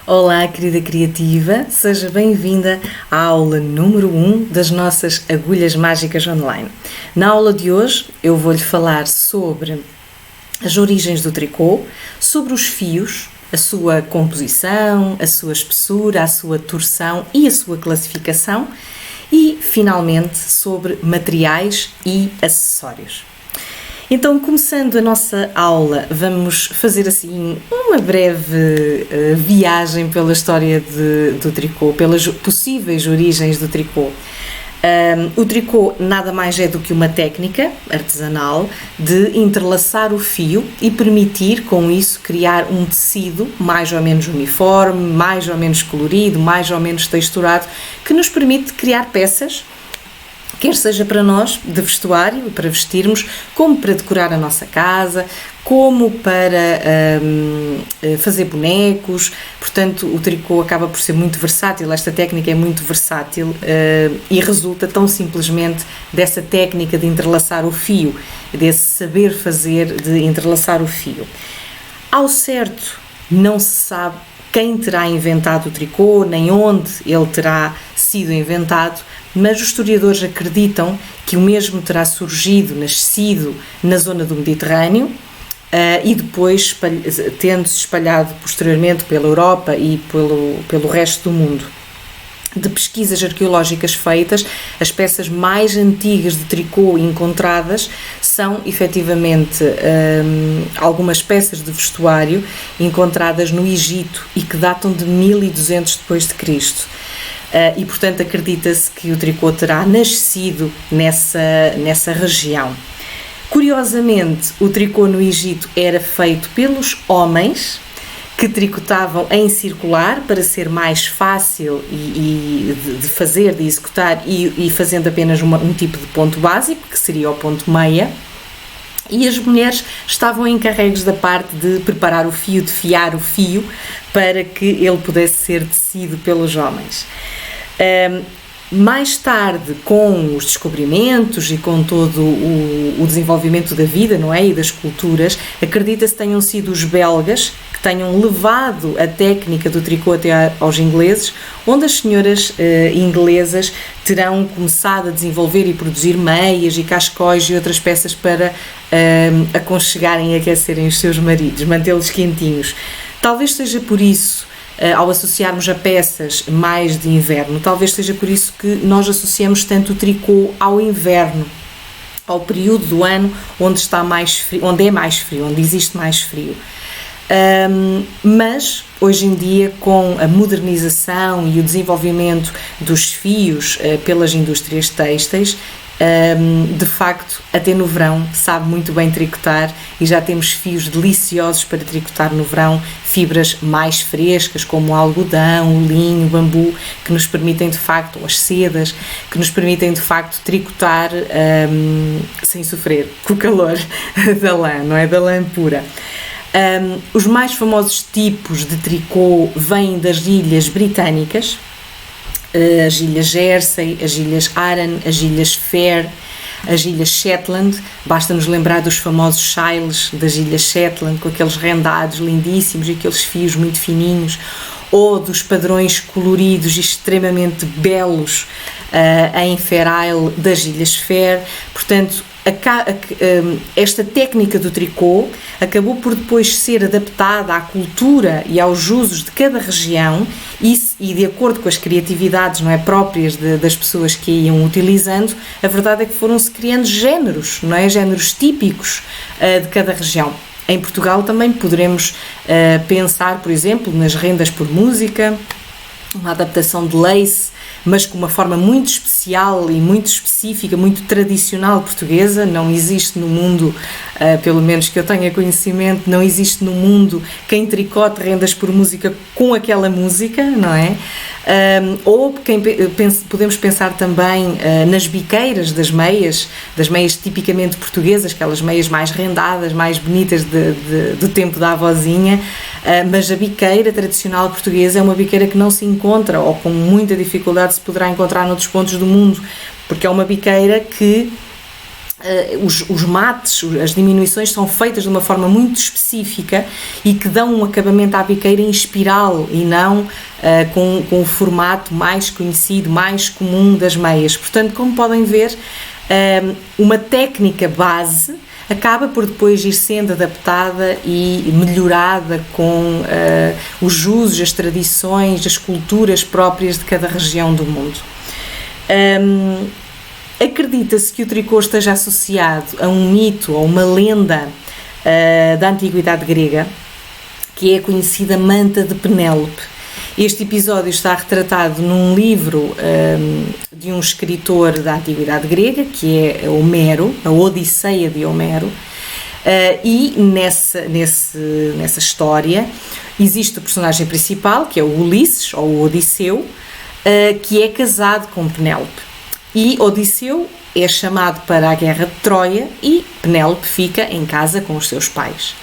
Olá, querida criativa, seja bem-vinda à aula número 1 das nossas agulhas mágicas online. Na aula de hoje eu vou-lhe falar sobre as origens do tricô, sobre os fios, a sua composição, a sua espessura, a sua torção e a sua classificação e, finalmente, sobre materiais e acessórios. Então, começando a nossa aula, vamos fazer assim uma breve viagem pela história do tricô, pelas possíveis origens do tricô. O tricô nada mais é do que uma técnica artesanal de entrelaçar o fio e permitir, com isso, criar um tecido mais ou menos uniforme, mais ou menos colorido, mais ou menos texturado, que nos permite criar peças, quer seja para nós, de vestuário, para vestirmos, como para decorar a nossa casa, como para fazer bonecos. Portanto, o tricô acaba por ser muito versátil, esta técnica é muito versátil e resulta tão simplesmente dessa técnica de entrelaçar o fio, desse saber fazer de entrelaçar o fio. Ao certo, não se sabe quem terá inventado o tricô, nem onde ele terá sido inventado, mas os historiadores acreditam que o mesmo terá surgido, nascido na zona do Mediterrâneo e depois tendo-se espalhado posteriormente pela Europa e pelo resto do mundo. De pesquisas arqueológicas feitas, as peças mais antigas de tricô encontradas são efetivamente algumas peças de vestuário encontradas no Egito e que datam de 1200 depois de Cristo. E portanto acredita-se que o tricô terá nascido nessa região. Curiosamente, o tricô no Egito era feito pelos homens que tricotavam em circular para ser mais fácil de fazer, de executar e fazendo apenas um tipo de ponto básico, que seria o ponto meia, e as mulheres estavam encarregues da parte de preparar o fio, de fiar o fio, para que ele pudesse ser tecido pelos homens. Mais tarde, com os descobrimentos e com todo o desenvolvimento da vida, não é, e das culturas, acredita-se que tenham sido os belgas que tenham levado a técnica do tricô até aos ingleses, onde as senhoras inglesas terão começado a desenvolver e produzir meias e cascóis e outras peças para aconchegarem e aquecerem os seus maridos, mantê-los quentinhos. Talvez seja por isso, ao associarmos a peças mais de inverno, talvez seja por isso que nós associamos tanto o tricô ao inverno, ao período do ano onde está mais frio, onde é mais frio, onde existe mais frio. Mas hoje em dia, com a modernização e o desenvolvimento dos fios pelas indústrias têxteis, de facto, até no verão sabe muito bem tricotar e já temos fios deliciosos para tricotar no verão, fibras mais frescas como o algodão, o linho, o bambu, que nos permitem de facto, ou as sedas, que nos permitem de facto tricotar sem sofrer com o calor da lã, não é? Da lã pura. Os mais famosos tipos de tricô vêm das ilhas britânicas, as ilhas Jersey, as ilhas Aran, as ilhas Fair, as ilhas Shetland. Basta-nos lembrar dos famosos shiles das ilhas Shetland, com aqueles rendados lindíssimos e aqueles fios muito fininhos, ou dos padrões coloridos e extremamente belos em Fair Isle das ilhas Fair. Portanto, esta técnica do tricô acabou por depois ser adaptada à cultura e aos usos de cada região e de acordo com as criatividades, não é, próprias das pessoas que a iam utilizando. A verdade é que foram-se criando géneros, não é, géneros típicos de cada região. Em Portugal também poderemos pensar, por exemplo, nas rendas por música, uma adaptação de lace, mas com uma forma muito especial e muito específica, muito tradicional portuguesa. Não existe no mundo, pelo menos que eu tenha conhecimento, não existe no mundo quem tricote rendas por música com aquela música, não é? Ou podemos pensar também nas biqueiras das meias tipicamente portuguesas, aquelas meias mais rendadas, mais bonitas do tempo da avózinha, mas a biqueira tradicional portuguesa é uma biqueira que não se encontra, ou com muita dificuldade se poderá encontrar noutros pontos do mundo, porque é uma biqueira que os mates, as diminuições são feitas de uma forma muito específica e que dão um acabamento à biqueira em espiral e não com o formato mais conhecido, mais comum das meias. Portanto, como podem ver, uma técnica base acaba por depois ir sendo adaptada e melhorada com os usos, as tradições, as culturas próprias de cada região do mundo. Acredita-se que o tricô esteja associado a um mito ou uma lenda da antiguidade grega, que é a conhecida Manta de Penélope. Este episódio está retratado num livro de um escritor da antiguidade grega, que é Homero, a Odisseia de Homero, e nessa história existe o personagem principal, que é o Ulisses, ou o Odisseu, que é casado com Penélope. E Odisseu é chamado para a Guerra de Troia e Penélope fica em casa com os seus pais.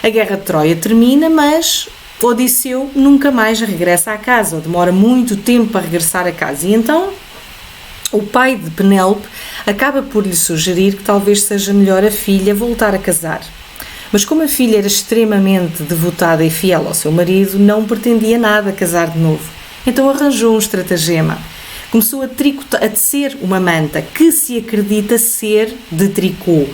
A Guerra de Troia termina, mas Odisseu nunca mais regressa à casa, ou demora muito tempo a regressar a casa. E então o pai de Penélope acaba por lhe sugerir que talvez seja melhor a filha voltar a casar. Mas como a filha era extremamente devotada e fiel ao seu marido, não pretendia nada casar de novo. Então arranjou um estratagema. Começou a tecer uma manta que se acredita ser de tricô,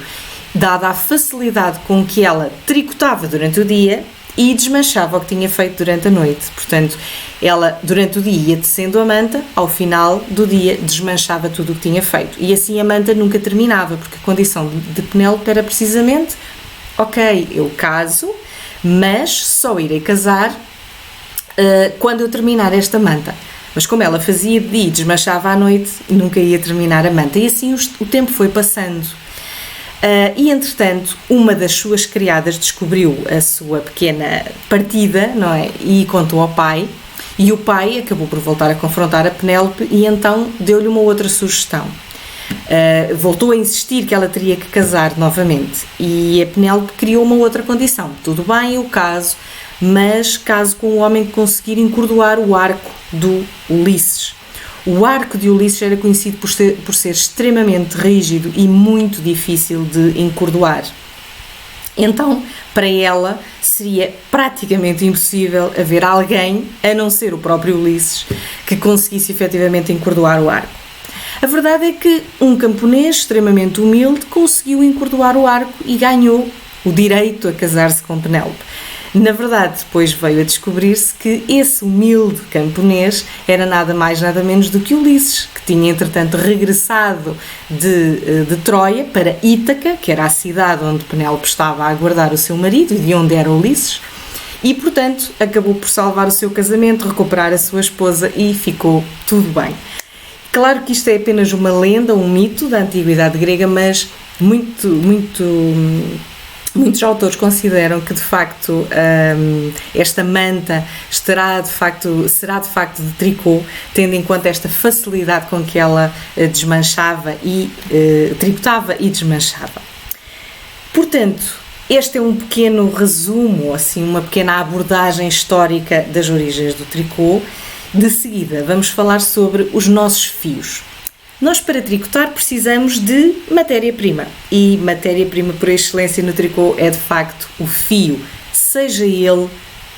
dada a facilidade com que ela tricotava durante o dia e desmanchava o que tinha feito durante a noite. Portanto, ela durante o dia ia tecendo a manta, ao final do dia desmanchava tudo o que tinha feito. E assim a manta nunca terminava, porque a condição de Penélope era precisamente: ok, eu caso, mas só irei casar quando eu terminar esta manta. Mas como ela fazia de dia e desmanchava à noite, nunca ia terminar a manta. E assim o tempo foi passando. E entretanto, uma das suas criadas descobriu a sua pequena partida, não é? E contou ao pai. E o pai acabou por voltar a confrontar a Penélope e então deu-lhe uma outra sugestão. Voltou a insistir que ela teria que casar novamente. E a Penélope criou uma outra condição. Tudo bem, eu caso, mas caso com o homem que conseguir encordoar o arco do Ulisses. O arco de Ulisses era conhecido por ser extremamente rígido e muito difícil de encordoar. Então, para ela, seria praticamente impossível haver alguém, a não ser o próprio Ulisses, que conseguisse efetivamente encordoar o arco. A verdade é que um camponês extremamente humilde conseguiu encordoar o arco e ganhou o direito a casar-se com Penélope. Na verdade, depois veio a descobrir-se que esse humilde camponês era nada mais nada menos do que Ulisses, que tinha entretanto regressado de Troia para Ítaca, que era a cidade onde Penélope estava a aguardar o seu marido e de onde era Ulisses, e portanto acabou por salvar o seu casamento, recuperar a sua esposa e ficou tudo bem. Claro que isto é apenas uma lenda, um mito da antiguidade grega, mas muitos autores consideram que de facto esta manta será de facto de tricô, tendo em conta esta facilidade com que ela desmanchava e tricotava e desmanchava. Portanto, este é um pequeno resumo, assim, uma pequena abordagem histórica das origens do tricô. De seguida, vamos falar sobre os nossos fios. Nós, para tricotar, precisamos de matéria-prima. E matéria-prima por excelência no tricô é, de facto, o fio. Seja ele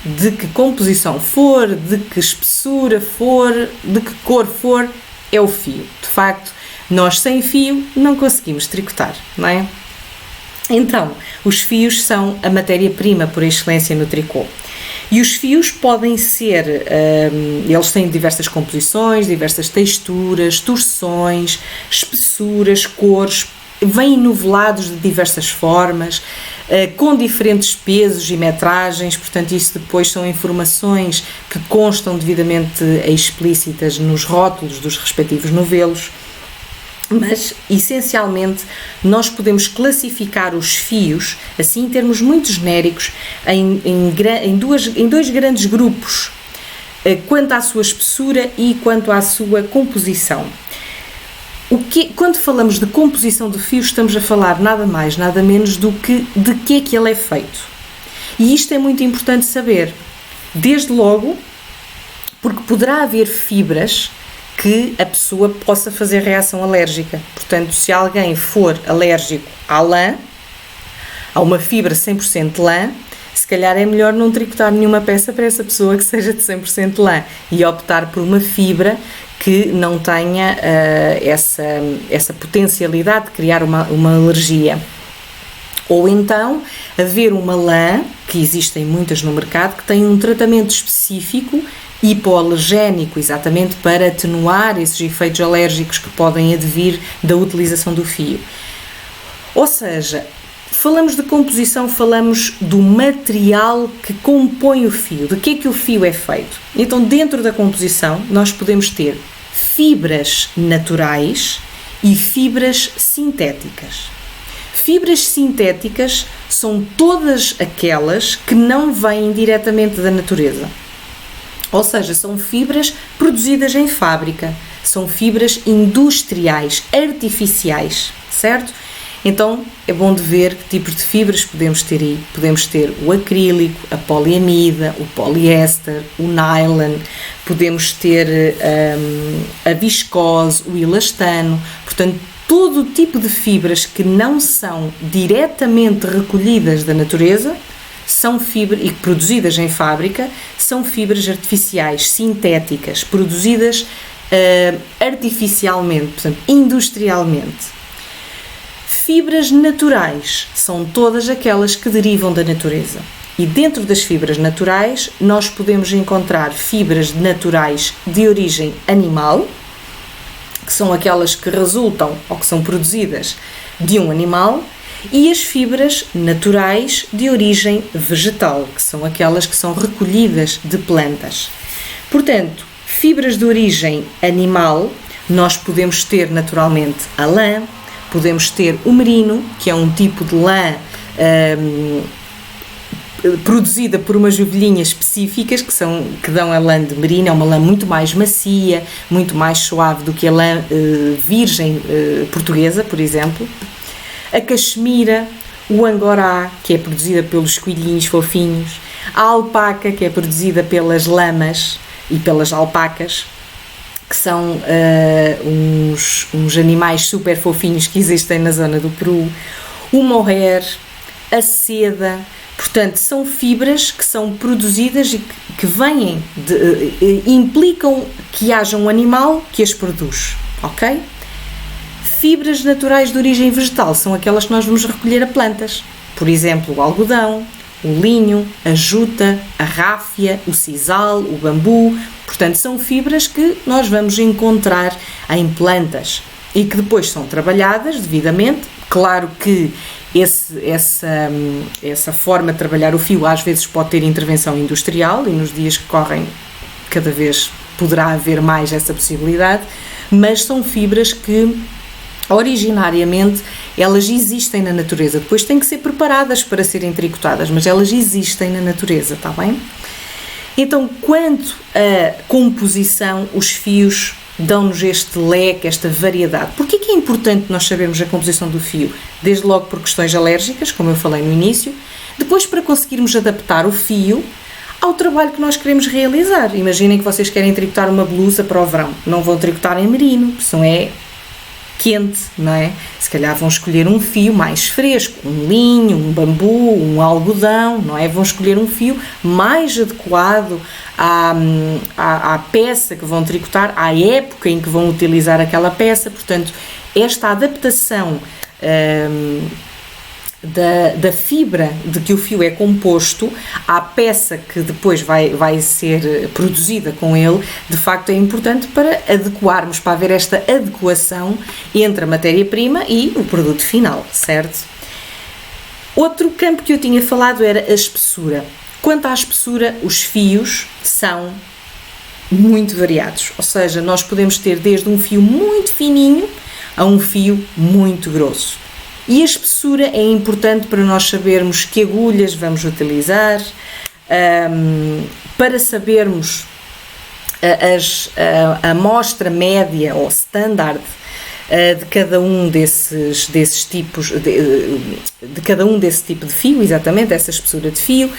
de que composição for, de que espessura for, de que cor for, é o fio. De facto, nós sem fio não conseguimos tricotar, não é? Então, os fios são a matéria-prima por excelência no tricô. E os fios podem ser, eles têm diversas composições, diversas texturas, torções, espessuras, cores, vêm novelados de diversas formas, com diferentes pesos e metragens, portanto isso depois são informações que constam devidamente explícitas nos rótulos dos respectivos novelos. Mas, essencialmente, nós podemos classificar os fios, assim em termos muito genéricos, em dois grandes grupos, quanto à sua espessura e quanto à sua composição. Quando falamos de composição de fios, estamos a falar nada mais, nada menos do que de que é que ele é feito. E isto é muito importante saber, desde logo, porque poderá haver fibras que a pessoa possa fazer reação alérgica. Portanto, se alguém for alérgico à lã, a uma fibra 100% de lã, se calhar é melhor não tricotar nenhuma peça para essa pessoa que seja de 100% de lã e optar por uma fibra que não tenha essa potencialidade de criar uma alergia. Ou então, haver uma lã, que existem muitas no mercado, que tem um tratamento específico hipoalergénico, exatamente para atenuar esses efeitos alérgicos que podem advir da utilização do fio. Ou seja, falamos de composição, falamos do material que compõe o fio, de que é que o fio é feito. Então, dentro da composição, nós podemos ter fibras naturais e fibras sintéticas. Fibras sintéticas são todas aquelas que não vêm diretamente da natureza. Ou seja, são fibras produzidas em fábrica, são fibras industriais, artificiais, certo? Então, é bom de ver que tipos de fibras podemos ter aí. Podemos ter o acrílico, a poliamida, o poliéster, o nylon, podemos ter a viscose, o elastano, portanto, todo o tipo de fibras que não são diretamente recolhidas da natureza são fibras e produzidas em fábrica, são fibras artificiais, sintéticas, produzidas artificialmente, portanto, industrialmente. Fibras naturais são todas aquelas que derivam da natureza. E dentro das fibras naturais, nós podemos encontrar fibras naturais de origem animal, que são aquelas que resultam ou que são produzidas de um animal, e as fibras naturais de origem vegetal, que são aquelas que são recolhidas de plantas. Portanto, fibras de origem animal, nós podemos ter naturalmente a lã, podemos ter o merino, que é um tipo de lã produzida por umas ovelhinhas específicas que dão a lã de merino. É uma lã muito mais macia, muito mais suave do que a lã virgem portuguesa, por exemplo. A caxemira, o angorá, que é produzida pelos coelhinhos fofinhos, a alpaca, que é produzida pelas lamas e pelas alpacas, que são uns animais super fofinhos que existem na zona do Peru, o mohair, a seda. Portanto, são fibras que são produzidas e que vêm, implicam que haja um animal que as produz, ok? Fibras naturais de origem vegetal são aquelas que nós vamos recolher a plantas. Por exemplo, o algodão, o linho, a juta, a ráfia, o sisal, o bambu. Portanto, são fibras que nós vamos encontrar em plantas e que depois são trabalhadas devidamente. Claro que essa forma de trabalhar o fio às vezes pode ter intervenção industrial e nos dias que correm cada vez poderá haver mais essa possibilidade, mas são fibras que originariamente elas existem na natureza, depois têm que ser preparadas para serem tricotadas, mas elas existem na natureza, está bem? Então, quanto à composição, os fios dão-nos este leque, esta variedade. Porquê que é importante nós sabermos a composição do fio? Desde logo por questões alérgicas, como eu falei no início, depois para conseguirmos adaptar o fio ao trabalho que nós queremos realizar. Imaginem que vocês querem tricotar uma blusa para o verão, não vão tricotar em merino, porque senão é quente, não é? Se calhar vão escolher um fio mais fresco, um linho, um bambu, um algodão, não é? Vão escolher um fio mais adequado à peça que vão tricotar, à época em que vão utilizar aquela peça. Portanto, esta adaptação da fibra de que o fio é composto à peça que depois vai ser produzida com ele, de facto é importante para adequarmos, para haver esta adequação entre a matéria-prima e o produto final, certo? Outro campo que eu tinha falado era a espessura. Quanto à espessura, os fios são muito variados, ou seja, nós podemos ter desde um fio muito fininho a um fio muito grosso. E a espessura é importante para nós sabermos que agulhas vamos utilizar, para sabermos a amostra média ou standard de cada um desses tipos, de cada um desse tipo de fio, exatamente, essa espessura de fio.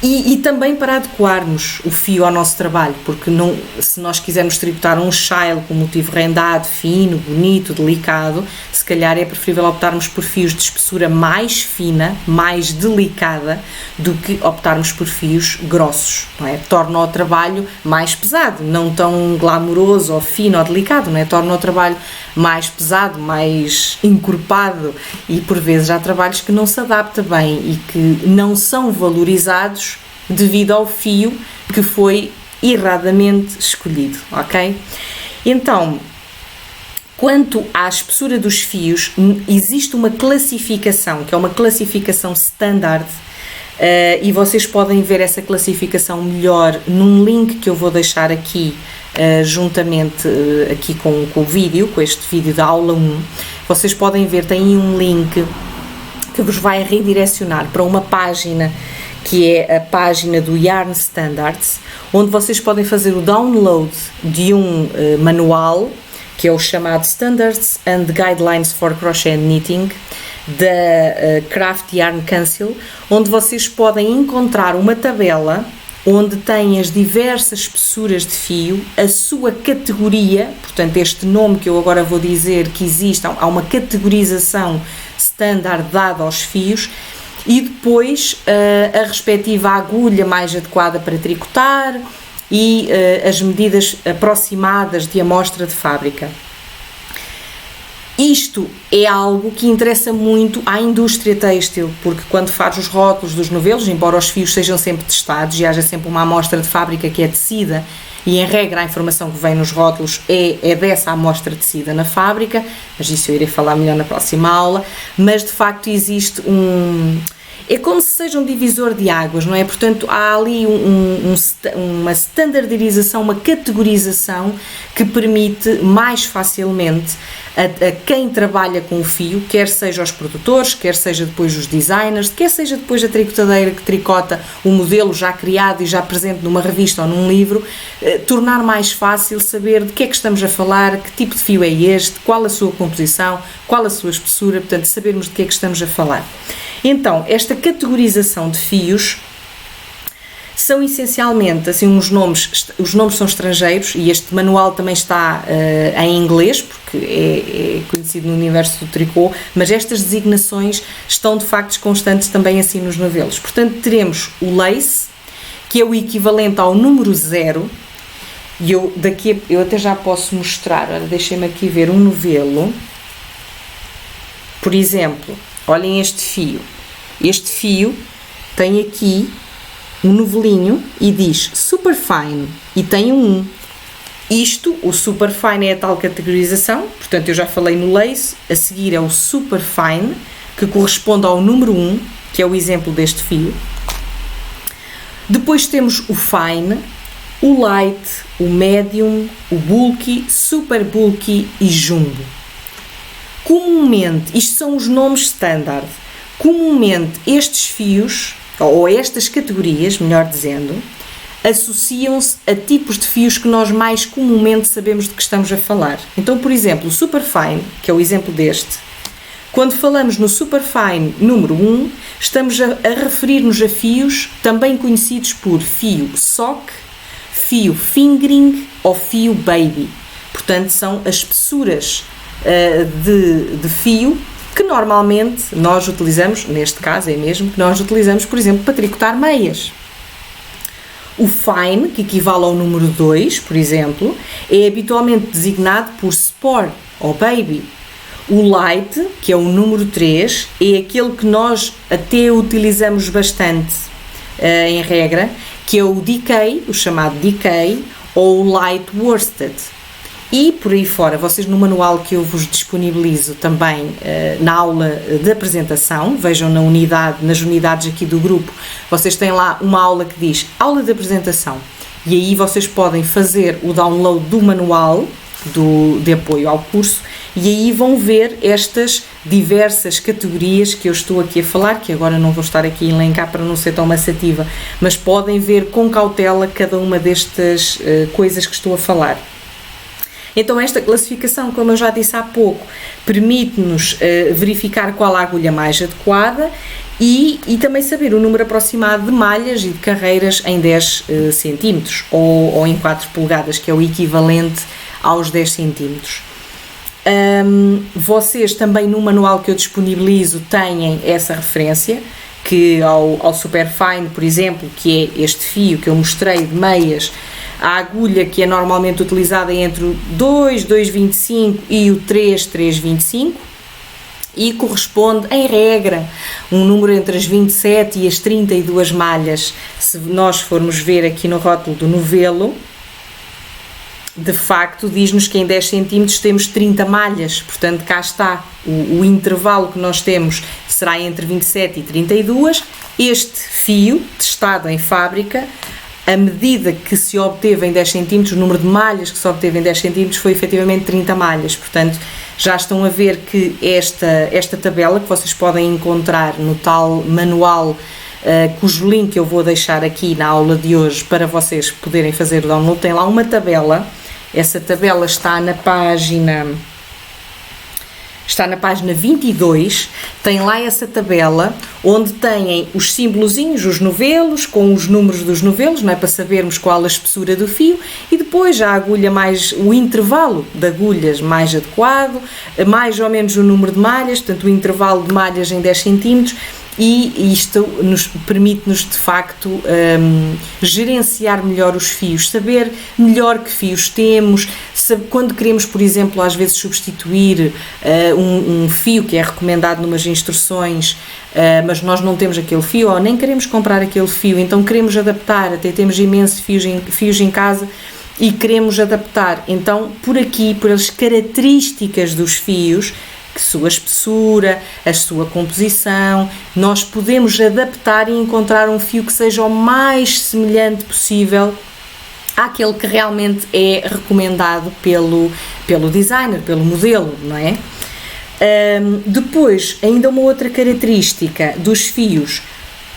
E também para adequarmos o fio ao nosso trabalho, porque se nós quisermos tricotar um chale com motivo rendado, fino, bonito, delicado, se calhar é preferível optarmos por fios de espessura mais fina, mais delicada, do que optarmos por fios grossos, não é? Torna o trabalho mais pesado, não tão glamouroso ou fino ou delicado, não é? Torna o trabalho mais pesado, mais encorpado, e por vezes há trabalhos que não se adaptam bem e que não são valorizados devido ao fio que foi erradamente escolhido, ok? Então, quanto à espessura dos fios, existe uma classificação, que é uma classificação standard, e vocês podem ver essa classificação melhor num link que eu vou deixar aqui, juntamente aqui com o vídeo, com este vídeo da aula 1. Vocês podem ver, tem aí um link que vos vai redirecionar para uma página que é a página do Yarn Standards, onde vocês podem fazer o download de um manual, que é o chamado Standards and Guidelines for Crochet and Knitting, da Craft Yarn Council, onde vocês podem encontrar uma tabela onde tem as diversas espessuras de fio, a sua categoria, portanto este nome que eu agora vou dizer que existe, há uma categorização standard dada aos fios, e depois a respectiva agulha mais adequada para tricotar e as medidas aproximadas de amostra de fábrica. Isto é algo que interessa muito à indústria têxtil, porque quando faz os rótulos dos novelos, embora os fios sejam sempre testados e haja sempre uma amostra de fábrica que é tecida, e em regra a informação que vem nos rótulos é dessa amostra tecida na fábrica, mas isso eu irei falar melhor na próxima aula, mas de facto existe é como se seja um divisor de águas, não é? Portanto, há ali uma standardização, uma categorização que permite mais facilmente a quem trabalha com o fio, quer seja os produtores, quer seja depois os designers, quer seja depois a tricotadeira que tricota o modelo já criado e já presente numa revista ou num livro, tornar mais fácil saber de que é que estamos a falar, que tipo de fio é este, qual a sua composição, qual a sua espessura, portanto, sabermos de que é que estamos a falar. Então, esta categorização de fios são essencialmente, assim, os nomes são estrangeiros e este manual também está em inglês, porque é conhecido no universo do tricô, mas estas designações estão de facto constantes também assim nos novelos. Portanto, teremos o lace, que é o equivalente ao número 0, e eu até já posso mostrar, olha, deixem-me aqui ver um novelo, por exemplo, olhem este fio. Este fio tem aqui um novelinho e diz Super Fine e tem um 1. Isto, o Super Fine é a tal categorização, portanto eu já falei no lace, a seguir é o Super Fine, que corresponde ao número 1, que é o exemplo deste fio. Depois temos o Fine, o Light, o Medium, o Bulky, Super Bulky e Jumbo. Comumente, isto são os nomes standard. Comumente estes fios, ou estas categorias, melhor dizendo, associam-se a tipos de fios que nós mais comumente sabemos de que estamos a falar. Então, por exemplo, o Super Fine, que é o exemplo deste, quando falamos no Super Fine número 1, estamos a referir-nos a fios também conhecidos por fio sock, fio fingering ou fio baby. Portanto, são as espessuras de fio que normalmente nós utilizamos, neste caso é mesmo, que nós utilizamos, por exemplo, para tricotar meias. O fine, que equivale ao número 2, por exemplo, é habitualmente designado por sport ou baby. O light, que é o número 3, é aquele que nós até utilizamos bastante, em regra, que é o decay, o chamado decay, ou o light worsted. E por aí fora, vocês no manual que eu vos disponibilizo também na aula de apresentação, vejam nas unidades aqui do grupo, vocês têm lá uma aula que diz aula de apresentação, e aí vocês podem fazer o download do manual de apoio ao curso, e aí vão ver estas diversas categorias que eu estou aqui a falar, que agora não vou estar aqui a elencar para não ser tão maçativa, mas podem ver com cautela cada uma destas coisas que estou a falar. Então esta classificação, como eu já disse há pouco, permite-nos verificar qual a agulha mais adequada e também saber o número aproximado de malhas e de carreiras em 10 centímetros ou em 4 polegadas, que é o equivalente aos 10 centímetros. Vocês também no manual que eu disponibilizo têm essa referência, que ao Superfine, por exemplo, que é este fio que eu mostrei de meias, a agulha que é normalmente utilizada é entre o 2, 2,25 e o 3, 3,25 e corresponde, em regra, um número entre as 27 e as 32 malhas. Se nós formos ver aqui no rótulo do novelo, de facto diz-nos que em 10 centímetros temos 30 malhas, portanto cá está, o intervalo que nós temos será entre 27 e 32, este fio testado em fábrica, a medida que se obteve em 10 centímetros, o número de malhas que se obteve em 10 centímetros foi efetivamente 30 malhas, portanto já estão a ver que esta tabela que vocês podem encontrar no tal manual, cujo link eu vou deixar aqui na aula de hoje para vocês poderem fazer o download, tem lá uma tabela, essa tabela está na página 22, tem lá essa tabela onde têm os símbolozinhos, os novelos, com os números dos novelos, não é, para sabermos qual a espessura do fio, e depois a agulha o intervalo de agulhas mais adequado, mais ou menos o número de malhas, portanto o intervalo de malhas em 10 centímetros, e isto permite-nos de facto gerenciar melhor os fios, saber melhor que fios temos, quando queremos, por exemplo, às vezes substituir um fio que é recomendado numas instruções, mas nós não temos aquele fio ou nem queremos comprar aquele fio, então queremos adaptar, até temos imensos fios em casa e queremos adaptar, então por as características dos fios, a sua espessura, a sua composição, nós podemos adaptar e encontrar um fio que seja o mais semelhante possível àquele que realmente é recomendado pelo designer, pelo modelo, não é? Depois, ainda uma outra característica dos fios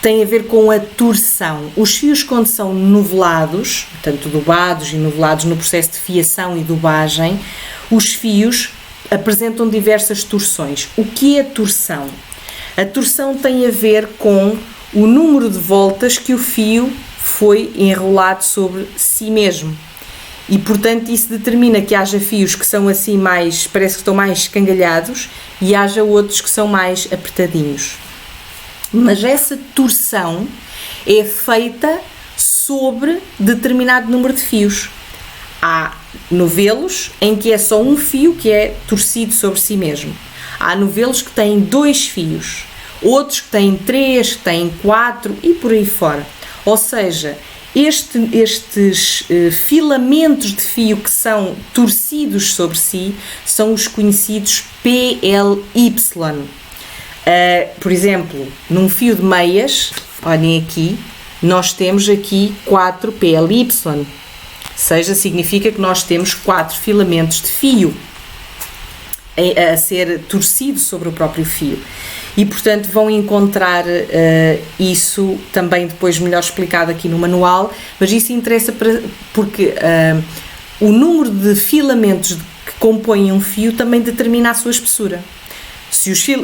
tem a ver com a torção. Os fios, quando são novelados, portanto dobados e novelados no processo de fiação e dobagem, os fios apresentam diversas torções. O que é torção? A torção tem a ver com o número de voltas que o fio foi enrolado sobre si mesmo. E, portanto, isso determina que haja fios que são assim mais, parece que estão mais escangalhados, e haja outros que são mais apertadinhos. Mas essa torção é feita sobre determinado número de fios. Há novelos em que é só um fio que é torcido sobre si mesmo. Há novelos que têm 2 fios, outros que têm 3, que têm 4 e por aí fora. Ou seja, estes filamentos de fio que são torcidos sobre si são os conhecidos PLY. Por exemplo, num fio de meias, olhem aqui, nós temos aqui 4 PLY. Seja, significa que nós temos 4 filamentos de fio a ser torcido sobre o próprio fio. E, portanto, vão encontrar isso também depois melhor explicado aqui no manual, mas isso interessa porque o número de filamentos que compõem um fio também determina a sua espessura.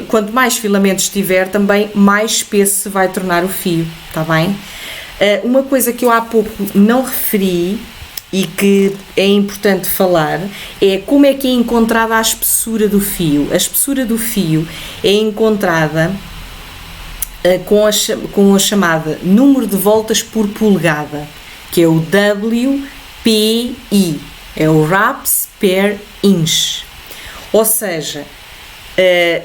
Quanto mais filamentos tiver, também mais espesso se vai tornar o fio, está bem? Uma coisa que eu há pouco não referi e que é importante falar é como é que é encontrada a espessura do fio. A espessura do fio é encontrada com a chamada número de voltas por polegada, que é o WPI, é o Wraps per Inch. Ou seja, é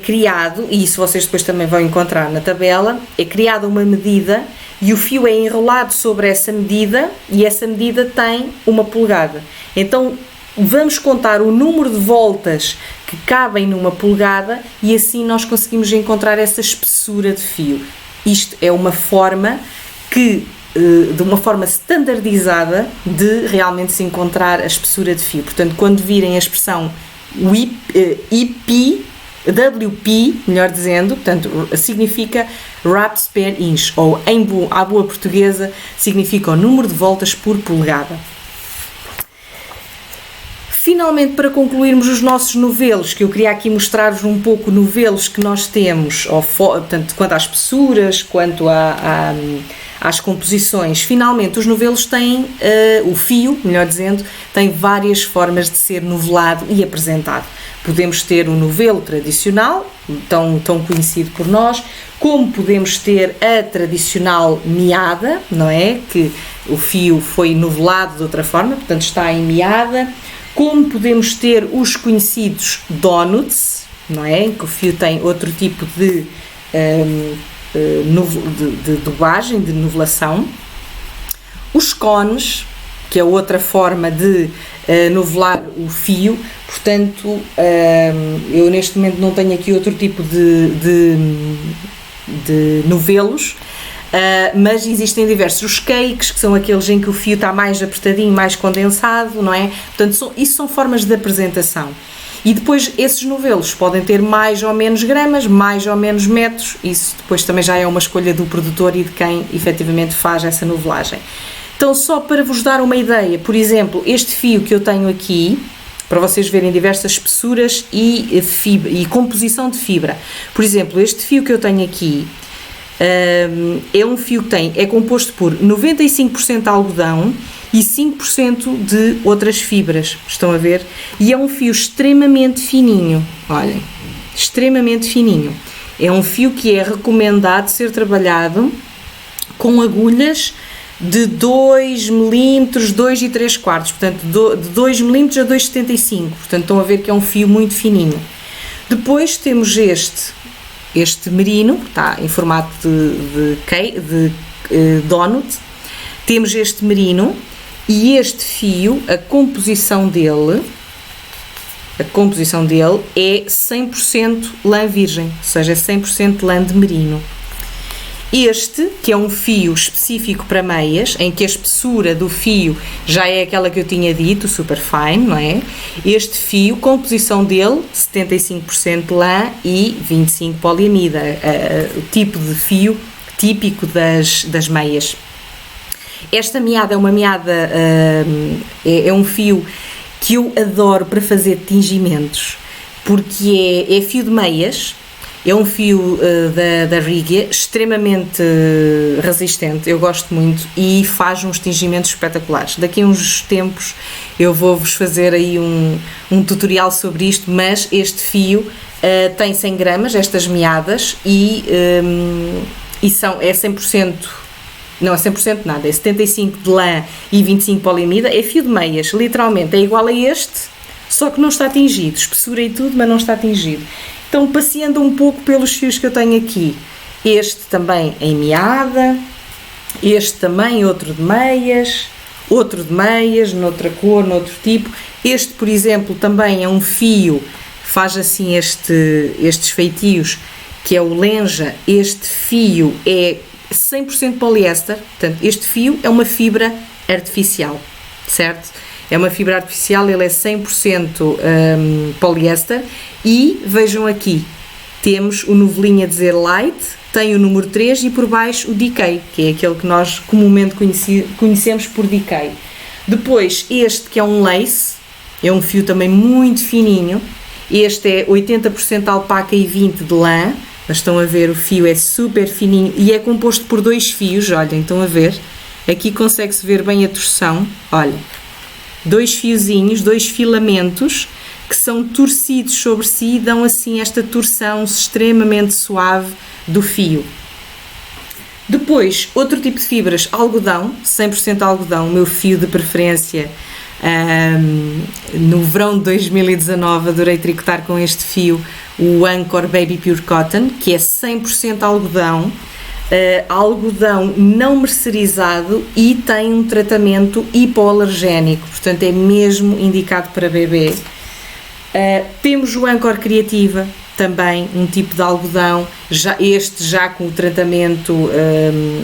criado, e isso vocês depois também vão encontrar na tabela, é criada uma medida e o fio é enrolado sobre essa medida e essa medida tem 1 polegada. Então vamos contar o número de voltas que cabem numa polegada e assim nós conseguimos encontrar essa espessura de fio. Isto é uma forma de uma forma standardizada de realmente se encontrar a espessura de fio. Portanto, quando virem a expressão WP, melhor dizendo, portanto, significa Wraps per Inch, ou à boa portuguesa, significa o número de voltas por polegada. Finalmente, para concluirmos os nossos novelos, que eu queria aqui mostrar-vos um pouco novelos que nós temos, tanto quanto às espessuras, quanto às composições. Finalmente, os novelos têm, o fio, melhor dizendo, tem várias formas de ser novelado e apresentado. Podemos ter o novelo tradicional, tão conhecido por nós, como podemos ter a tradicional meada, não é? Que o fio foi novelado de outra forma, portanto está em meada. Como podemos ter os conhecidos donuts, não é? Em que o fio tem outro tipo de dubagem, de novelação. Os cones, que é outra forma de novelar o fio, portanto, eu neste momento não tenho aqui outro tipo de novelos, mas existem diversos. Os cakes, que são aqueles em que o fio está mais apertadinho, mais condensado, não é? Portanto, isso são formas de apresentação. E depois esses novelos podem ter mais ou menos gramas, mais ou menos metros, isso depois também já é uma escolha do produtor e de quem efetivamente faz essa novelagem. Então, só para vos dar uma ideia, por exemplo, este fio que eu tenho aqui, para vocês verem diversas espessuras e composição de fibra. Por exemplo, este fio que eu tenho aqui é um fio que é composto por 95% algodão e 5% de outras fibras, estão a ver? E é um fio extremamente fininho, olhem, extremamente fininho. É um fio que é recomendado ser trabalhado com agulhas de 2 mm, 2 3/4, portanto de 2 mm a 2,75, portanto estão a ver que é um fio muito fininho. Depois temos este merino, que está em formato de donut. Temos este merino e este fio, a composição dele é 100% lã virgem, ou seja, é 100% lã de merino. Este, que é um fio específico para meias, em que a espessura do fio já é aquela que eu tinha dito, super fine, não é? Este fio, composição dele, 75% lã e 25% poliamida, o tipo de fio típico das meias. Esta meada é uma meada, é um fio que eu adoro para fazer tingimentos, porque é fio de meias. É um fio da Regia, extremamente resistente, eu gosto muito, e faz uns tingimentos espetaculares. Daqui a uns tempos eu vou-vos fazer aí um tutorial sobre isto, mas este fio tem 100 gramas, estas meadas, e é 100%, não é 100% nada, é 75% de lã e 25% poliamida, é fio de meias, literalmente, é igual a este, só que não está tingido, espessura e tudo, mas não está tingido. Então, passeando um pouco pelos fios que eu tenho aqui, este também em meada, este também outro de meias, noutra cor, noutro tipo. Este, por exemplo, também é um fio, faz assim estes feitios, que é o lenja. Este fio é 100% poliéster, portanto, este fio é uma fibra artificial, certo? É uma fibra artificial, ele é 100% poliéster. E vejam aqui, temos o novelinho a dizer light, tem o número 3 e por baixo o decay, que é aquele que nós comumente conhecemos por decay. Depois este que é um lace, é um fio também muito fininho, este é 80% alpaca e 20% de lã, mas estão a ver, o fio é super fininho e é composto por 2 fios, olhem, estão a ver, aqui consegue-se ver bem a torção, olhem, 2 fiozinhos, 2 filamentos, que são torcidos sobre si e dão assim esta torção extremamente suave do fio. Depois, outro tipo de fibras, algodão, 100% algodão, o meu fio de preferência. No verão de 2019 adorei tricotar com este fio, o Anchor Baby Pure Cotton, que é 100% algodão, algodão não mercerizado e tem um tratamento hipoalergénico, portanto é mesmo indicado para bebê. Temos o Anchor Creativa, também um tipo de algodão, já com o tratamento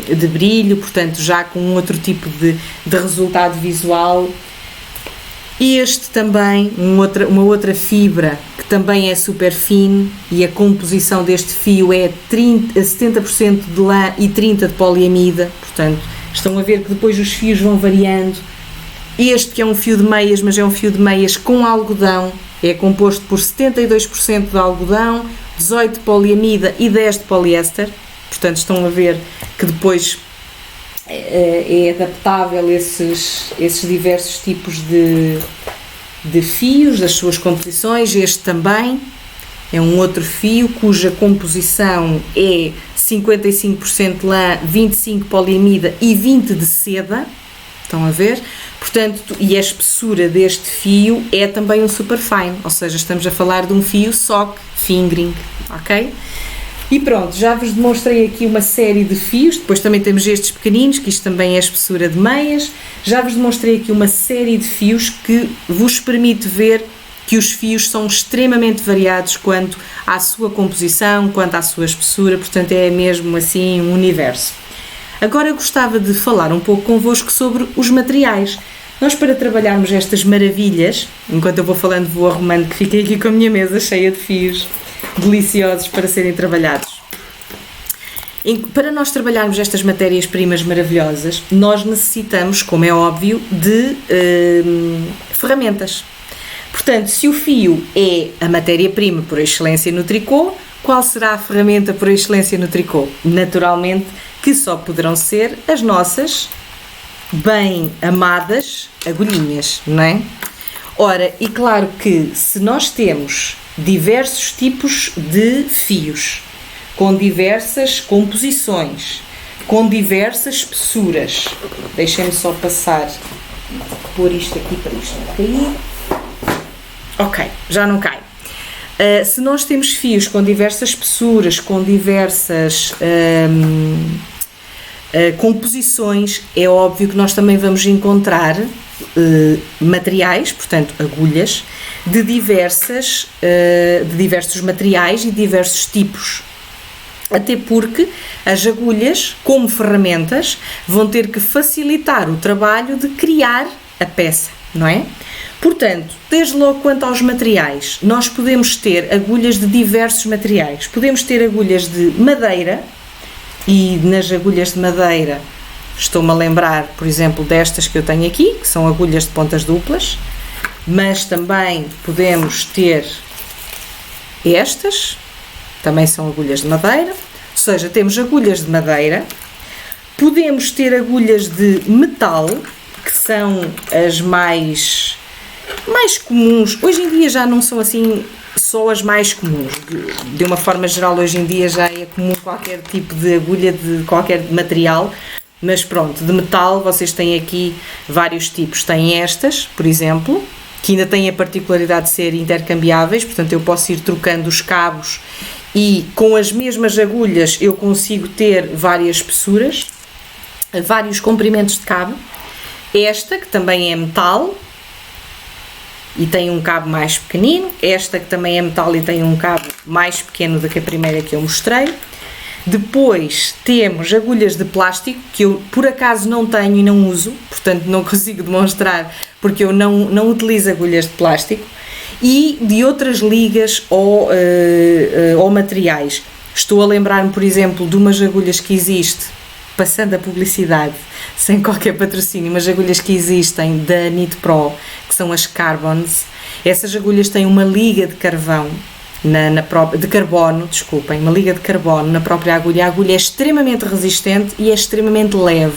de brilho, portanto já com um outro tipo de resultado visual. Este também, uma outra fibra que também é super fino, e a composição deste fio é 70% de lã e 30% de poliamida, portanto estão a ver que depois os fios vão variando. Este que é um fio de meias, mas é um fio de meias com algodão, é composto por 72% de algodão, 18% de poliamida e 10% de poliéster. Portanto, estão a ver que depois é adaptável esses diversos tipos de fios, das suas composições. Este também é um outro fio cuja composição é 55% lã, 25% poliamida e 20% de seda. Estão a ver? Portanto, e a espessura deste fio é também um super fine, ou seja, estamos a falar de um fio sock fingering, ok? E pronto, já vos demonstrei aqui uma série de fios, depois também temos estes pequeninos, que isto também é a espessura de meias. Já vos demonstrei aqui uma série de fios que vos permite ver que os fios são extremamente variados quanto à sua composição, quanto à sua espessura, portanto é mesmo assim um universo. Agora eu gostava de falar um pouco convosco sobre os materiais. Nós, para trabalharmos estas maravilhas, enquanto eu vou falando, vou arrumando, que fiquei aqui com a minha mesa cheia de fios deliciosos para serem trabalhados. Para nós trabalharmos estas matérias-primas maravilhosas, nós necessitamos, como é óbvio, de ferramentas. Portanto, se o fio é a matéria-prima por excelência no tricô, qual será a ferramenta por excelência no tricô? Naturalmente que só poderão ser as nossas bem amadas agulhinhas, não é? Ora, e claro que se nós temos diversos tipos de fios, com diversas composições, com diversas espessuras, deixem-me só pôr isto aqui para isto não cair. Ok, já não cai. Se nós temos fios com diversas espessuras, com diversas composições, é óbvio que nós também vamos encontrar materiais, portanto agulhas, de diversos materiais e diversos tipos. Até porque as agulhas, como ferramentas, vão ter que facilitar o trabalho de criar a peça, não é? Portanto, desde logo quanto aos materiais, nós podemos ter agulhas de diversos materiais. Podemos ter agulhas de madeira, e nas agulhas de madeira estou-me a lembrar, por exemplo, destas que eu tenho aqui, que são agulhas de pontas duplas, mas também podemos ter estas, também são agulhas de madeira, ou seja, temos agulhas de madeira, podemos ter agulhas de metal, que são as mais comuns. Hoje em dia já não são assim só as mais comuns, de uma forma geral hoje em dia já é comum qualquer tipo de agulha de qualquer material, mas pronto, de metal vocês têm aqui vários tipos. Têm estas, por exemplo, que ainda têm a particularidade de ser intercambiáveis, portanto eu posso ir trocando os cabos e com as mesmas agulhas eu consigo ter várias espessuras, vários comprimentos de cabo. Esta, que também é metal e tem um cabo mais pequenino, esta que também é metal e tem um cabo mais pequeno do que a primeira que eu mostrei. Depois temos agulhas de plástico, que eu por acaso não tenho e não uso, portanto não consigo demonstrar porque eu não utilizo agulhas de plástico, e de outras ligas ou materiais. Estou a lembrar-me, por exemplo, de umas agulhas que existe, passando a publicidade, sem qualquer patrocínio, umas agulhas que existem da Knit Pro, que são as Carbons. Essas agulhas têm uma liga de carvão, de carbono, desculpem, uma liga de carbono na própria agulha. A agulha é extremamente resistente e é extremamente leve.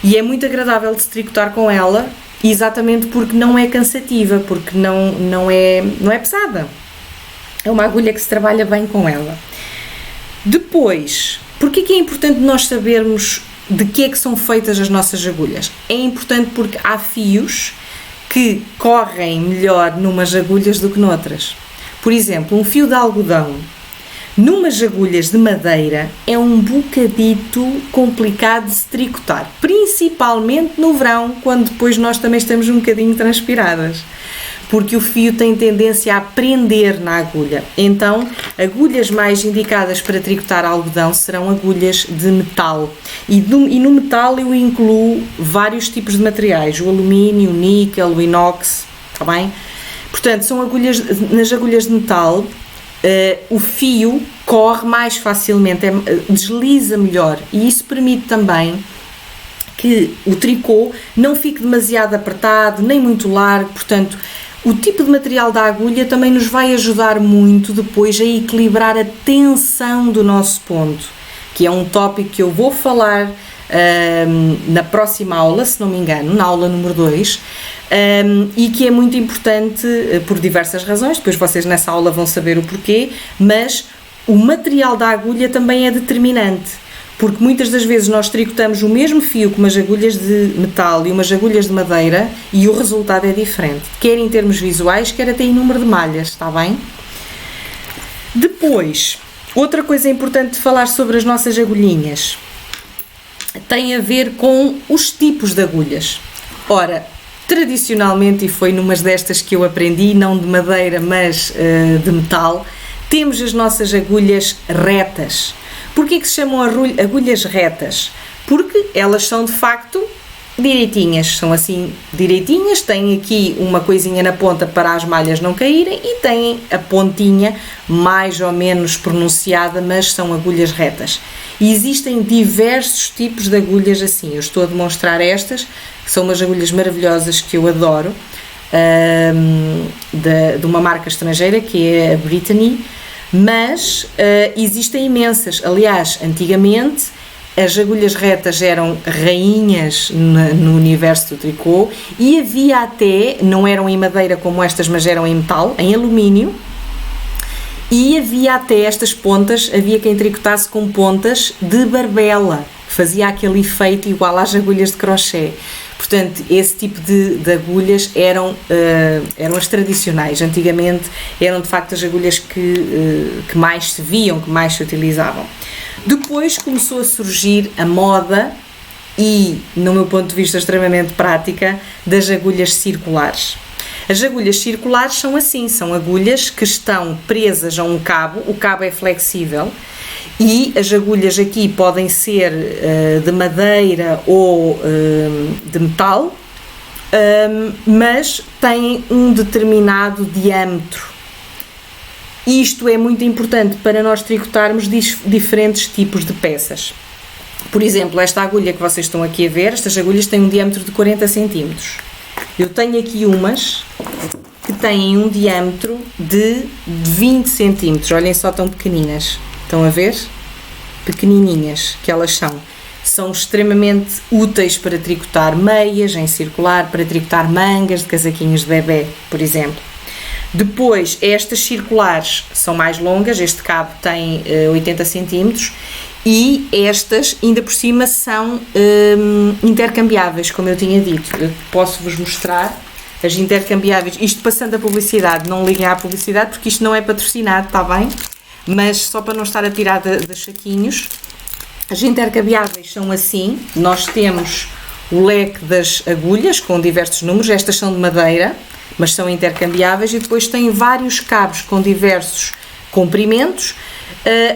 E é muito agradável de se tricotar com ela, exatamente porque não é cansativa, porque não é pesada. É uma agulha que se trabalha bem com ela. Depois, porque é que é importante nós sabermos de que é que são feitas as nossas agulhas? É importante porque há fios que correm melhor numas agulhas do que noutras. Por exemplo, um fio de algodão numas agulhas de madeira é um bocadito complicado de se tricotar, principalmente no verão, quando depois nós também estamos um bocadinho transpiradas, porque o fio tem tendência a prender na agulha. Então, agulhas mais indicadas para tricotar algodão serão agulhas de metal. E no metal eu incluo vários tipos de materiais, o alumínio, o níquel, o inox, está bem? Portanto, nas agulhas de metal, o fio corre mais facilmente, desliza melhor, e isso permite também que o tricô não fique demasiado apertado, nem muito largo, portanto, o tipo de material da agulha também nos vai ajudar muito depois a equilibrar a tensão do nosso ponto, que é um tópico que eu vou falar na próxima aula, se não me engano, na aula número 2, e que é muito importante por diversas razões, depois vocês nessa aula vão saber o porquê, mas o material da agulha também é determinante, porque muitas das vezes nós tricotamos o mesmo fio com umas agulhas de metal e umas agulhas de madeira e o resultado é diferente, quer em termos visuais, quer até em número de malhas, está bem? Depois, outra coisa importante de falar sobre as nossas agulhinhas tem a ver com os tipos de agulhas. Ora, tradicionalmente, e foi numas destas que eu aprendi, não de madeira, mas de metal, temos as nossas agulhas retas. Porquê que se chamam agulhas retas? Porque elas são de facto direitinhas, são assim direitinhas, têm aqui uma coisinha na ponta para as malhas não caírem e têm a pontinha mais ou menos pronunciada, mas são agulhas retas. E existem diversos tipos de agulhas assim, eu estou a demonstrar estas, que são umas agulhas maravilhosas que eu adoro, de uma marca estrangeira que é a Brittany, mas existem imensas. Aliás, antigamente as agulhas retas eram rainhas no universo do tricô e havia até, não eram em madeira como estas, mas eram em metal, em alumínio, e havia até estas pontas, havia quem tricotasse com pontas de barbela, que fazia aquele efeito igual às agulhas de crochê. Portanto, esse tipo de agulhas eram as tradicionais. Antigamente eram de facto as agulhas que mais se viam, que mais se utilizavam. Depois começou a surgir a moda e, no meu ponto de vista extremamente prática, das agulhas circulares. As agulhas circulares são assim, são agulhas que estão presas a um cabo, o cabo é flexível e as agulhas aqui podem ser de madeira ou de metal, mas têm um determinado diâmetro. Isto é muito importante para nós tricotarmos diferentes tipos de peças. Por exemplo, esta agulha que vocês estão aqui a ver, estas agulhas têm um diâmetro de 40 cm. Eu tenho aqui umas que têm um diâmetro de 20 cm, olhem só, tão pequeninas, estão a ver? Pequenininhas que elas são. São extremamente úteis para tricotar meias em circular, para tricotar mangas de casaquinhos de bebê, por exemplo. Depois, estas circulares são mais longas, este cabo tem 80 cm e estas, ainda por cima, são intercambiáveis, como eu tinha dito. Eu posso-vos mostrar as intercambiáveis, isto passando a publicidade, não liguem à publicidade porque isto não é patrocinado, está bem? Mas só para não estar a tirar dos saquinhos, as intercambiáveis são assim, nós temos o leque das agulhas com diversos números, estas são de madeira, mas são intercambiáveis e depois têm vários cabos com diversos comprimentos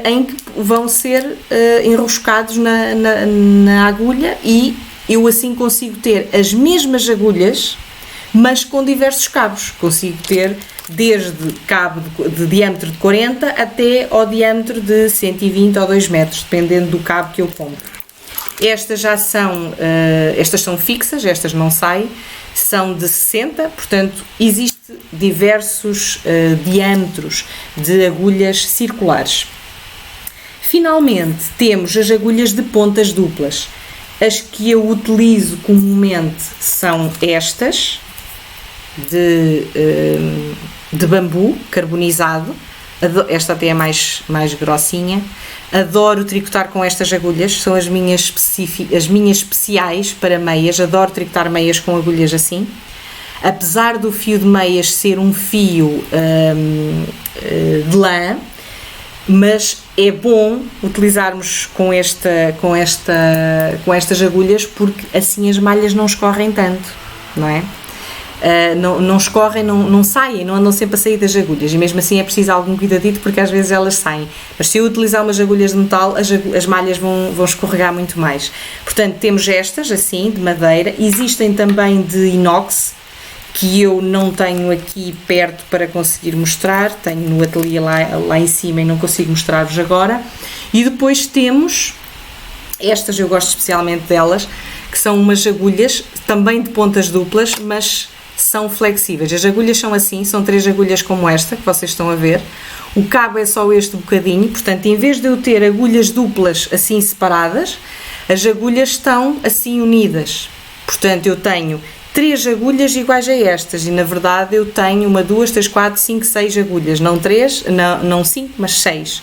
em que vão ser enroscados na agulha e eu assim consigo ter as mesmas agulhas, mas com diversos cabos. Consigo ter desde cabo de diâmetro de 40 até ao diâmetro de 120 ou 2 metros, dependendo do cabo que eu compro. Estas já são, estas são fixas, estas não saem, são de 60, portanto, existem diversos diâmetros de agulhas circulares. Finalmente, temos as agulhas de pontas duplas. As que eu utilizo comumente são estas, de bambu carbonizado, esta até é mais grossinha. Adoro tricotar com estas agulhas, são as minhas especiais para meias, adoro tricotar meias com agulhas assim. Apesar do fio de meias ser um fio de lã, mas é bom utilizarmos com estas agulhas porque assim as malhas não escorrem tanto, não é? Não escorrem, não saem, não andam sempre a sair das agulhas e mesmo assim é preciso algum cuidadito porque às vezes elas saem, mas se eu utilizar umas agulhas de metal as malhas vão escorregar muito mais. Portanto, temos estas assim de madeira, existem também de inox que eu não tenho aqui perto para conseguir mostrar, tenho no ateliê lá em cima e não consigo mostrar-vos agora. E depois temos estas, eu gosto especialmente delas, que são umas agulhas também de pontas duplas, mas são flexíveis. As agulhas são assim, são 3 agulhas como esta, que vocês estão a ver. O cabo é só este bocadinho, portanto, em vez de eu ter agulhas duplas assim separadas, as agulhas estão assim unidas. Portanto, eu tenho 3 agulhas iguais a estas e, na verdade, eu tenho 1, 2, 3, 4, 5, 6 agulhas. Não 3, não 5, mas 6.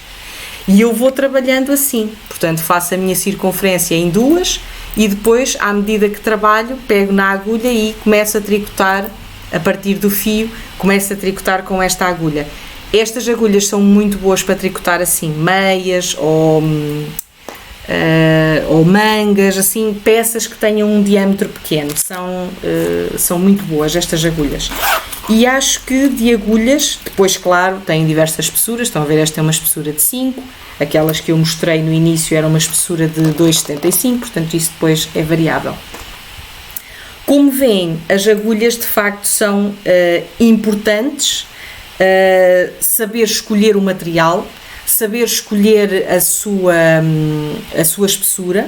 E eu vou trabalhando assim. Portanto, faço a minha circunferência em 2 e depois, à medida que trabalho, pego na agulha e começo a tricotar a partir do fio, começo a tricotar com esta agulha. Estas agulhas são muito boas para tricotar assim meias ou mangas, assim, peças que tenham um diâmetro pequeno. São muito boas estas agulhas. E acho que de agulhas, depois, claro, têm diversas espessuras. Estão a ver, esta é uma espessura de 5, aquelas que eu mostrei no início era uma espessura de 2,75, portanto isso depois é variável. Como veem, as agulhas de facto são importantes, saber escolher o material, saber escolher a sua espessura,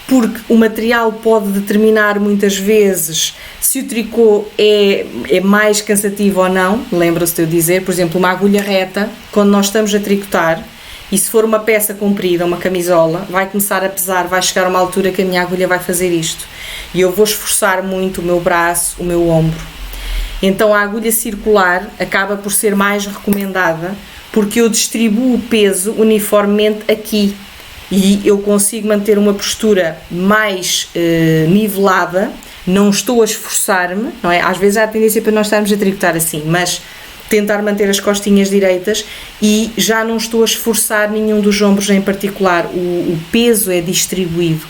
porque o material pode determinar muitas vezes se o tricô é mais cansativo ou não. Lembram-se de eu dizer, por exemplo, uma agulha reta, quando nós estamos a tricotar, e se for uma peça comprida, uma camisola, vai começar a pesar, vai chegar a uma altura que a minha agulha vai fazer isto. E eu vou esforçar muito o meu braço, o meu ombro. Então a agulha circular acaba por ser mais recomendada, porque eu distribuo o peso uniformemente aqui. E eu consigo manter uma postura mais nivelada, não estou a esforçar-me, não é? Às vezes há a tendência para nós estarmos a tricotar assim, mas tentar manter as costinhas direitas e já não estou a esforçar nenhum dos ombros em particular, o peso é distribuído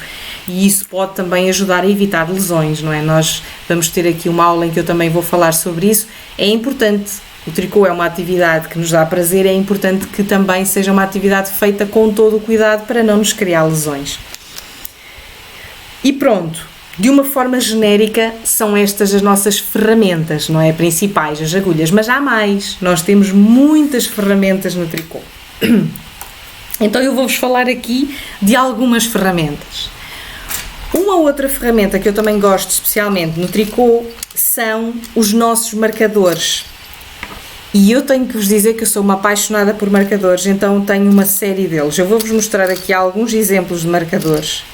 e isso pode também ajudar a evitar lesões, não é? Nós vamos ter aqui uma aula em que eu também vou falar sobre isso. É importante, o tricô é uma atividade que nos dá prazer, é importante que também seja uma atividade feita com todo o cuidado para não nos criar lesões. E pronto. De uma forma genérica, são estas as nossas ferramentas, não é? Principais, as agulhas, mas há mais. Nós temos muitas ferramentas no tricô. Então eu vou-vos falar aqui de algumas ferramentas. Uma outra ferramenta que eu também gosto especialmente no tricô são os nossos marcadores. E eu tenho que vos dizer que eu sou uma apaixonada por marcadores, então tenho uma série deles. Eu vou-vos mostrar aqui alguns exemplos de marcadores.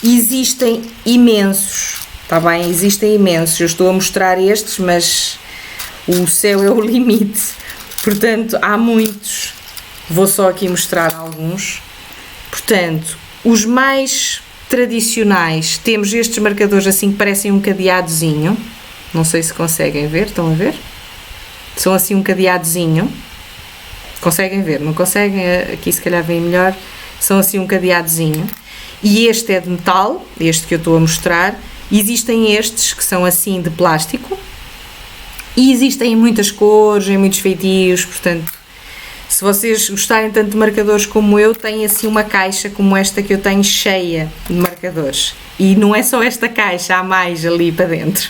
Existem imensos, está bem? Existem imensos. Eu estou a mostrar estes, mas o céu é o limite. Portanto, há muitos. Vou só aqui mostrar alguns. Portanto, os mais tradicionais, temos estes marcadores assim que parecem um cadeadozinho. Não sei se conseguem ver, estão a ver? São assim um cadeadozinho. Conseguem ver? Não conseguem? Aqui se calhar vem melhor. São assim um cadeadozinho. E este é de metal, este que eu estou a mostrar. Existem estes que são assim de plástico. E existem em muitas cores, em muitos feitios, portanto, se vocês gostarem tanto de marcadores como eu, têm assim uma caixa como esta que eu tenho cheia de marcadores. E não é só esta caixa, há mais ali para dentro.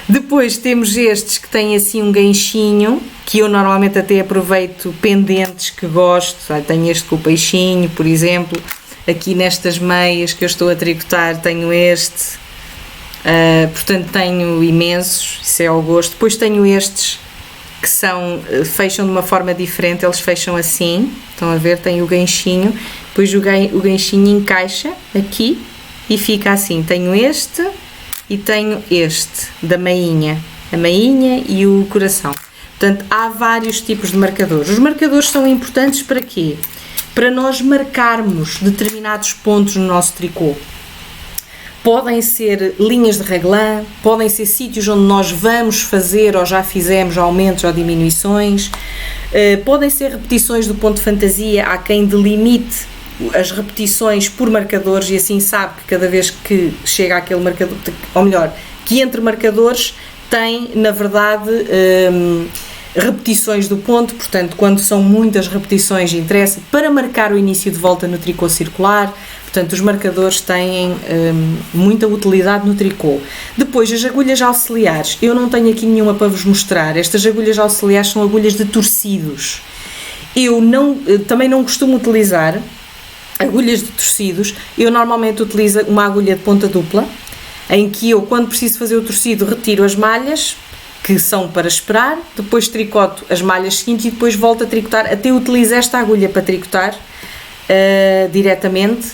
Depois temos estes que têm assim um ganchinho, que eu normalmente até aproveito pendentes que gosto. Tenho este com o peixinho, por exemplo. Aqui nestas meias que eu estou a tricotar tenho este, portanto tenho imensos, isso é ao gosto. Depois tenho estes que fecham de uma forma diferente, eles fecham assim, estão a ver, tem o ganchinho, depois o ganchinho encaixa aqui e fica assim. Tenho este e tenho este, da meinha, a meinha e o coração. Portanto, há vários tipos de marcadores. Os marcadores são importantes para quê? Para nós marcarmos determinados pontos no nosso tricô. Podem ser linhas de raglan, podem ser sítios onde nós vamos fazer ou já fizemos aumentos ou diminuições, podem ser repetições do ponto de fantasia. Há quem delimite as repetições por marcadores e assim sabe que cada vez que chega àquele marcador, ou melhor, que entre marcadores tem, na verdade, repetições do ponto. Portanto, quando são muitas repetições, interessa para marcar o início de volta no tricô circular. Portanto, os marcadores têm muita utilidade no tricô. Depois, as agulhas auxiliares. Eu não tenho aqui nenhuma para vos mostrar. Estas agulhas auxiliares são agulhas de torcidos. Eu também não costumo utilizar agulhas de torcidos. Eu normalmente utilizo uma agulha de ponta dupla, em que eu, quando preciso fazer o tecido, retiro as malhas, que são para esperar, depois tricoto as malhas seguintes e depois volto a tricotar, até utilizo esta agulha para tricotar diretamente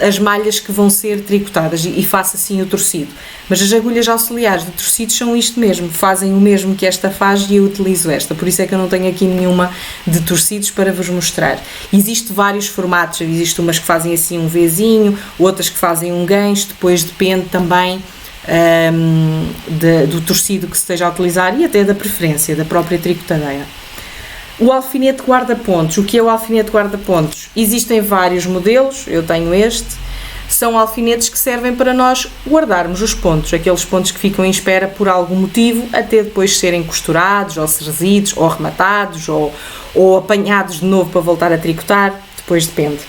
as malhas que vão ser tricotadas e faço assim o tecido. Mas as agulhas auxiliares de tecido são isto mesmo, fazem o mesmo que esta faz e eu utilizo esta, por isso é que eu não tenho aqui nenhuma de tecidos para vos mostrar. Existem vários formatos, existem umas que fazem assim um Vzinho, outras que fazem um gancho, depois depende também do tecido que se esteja a utilizar e até da preferência da própria tricotadeira. O alfinete guarda-pontos. O que é o alfinete guarda-pontos? Existem vários modelos, eu tenho este. São alfinetes que servem para nós guardarmos os pontos, aqueles pontos que ficam em espera por algum motivo, até depois serem costurados, ou serzidos, ou rematados, ou apanhados de novo para voltar a tricotar, depois depende.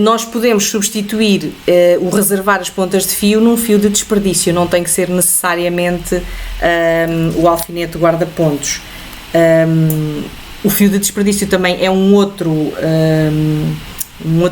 Nós podemos substituir o reservar as pontas de fio num fio de desperdício, não tem que ser necessariamente o alfinete guarda-pontos. O fio de desperdício também é um outro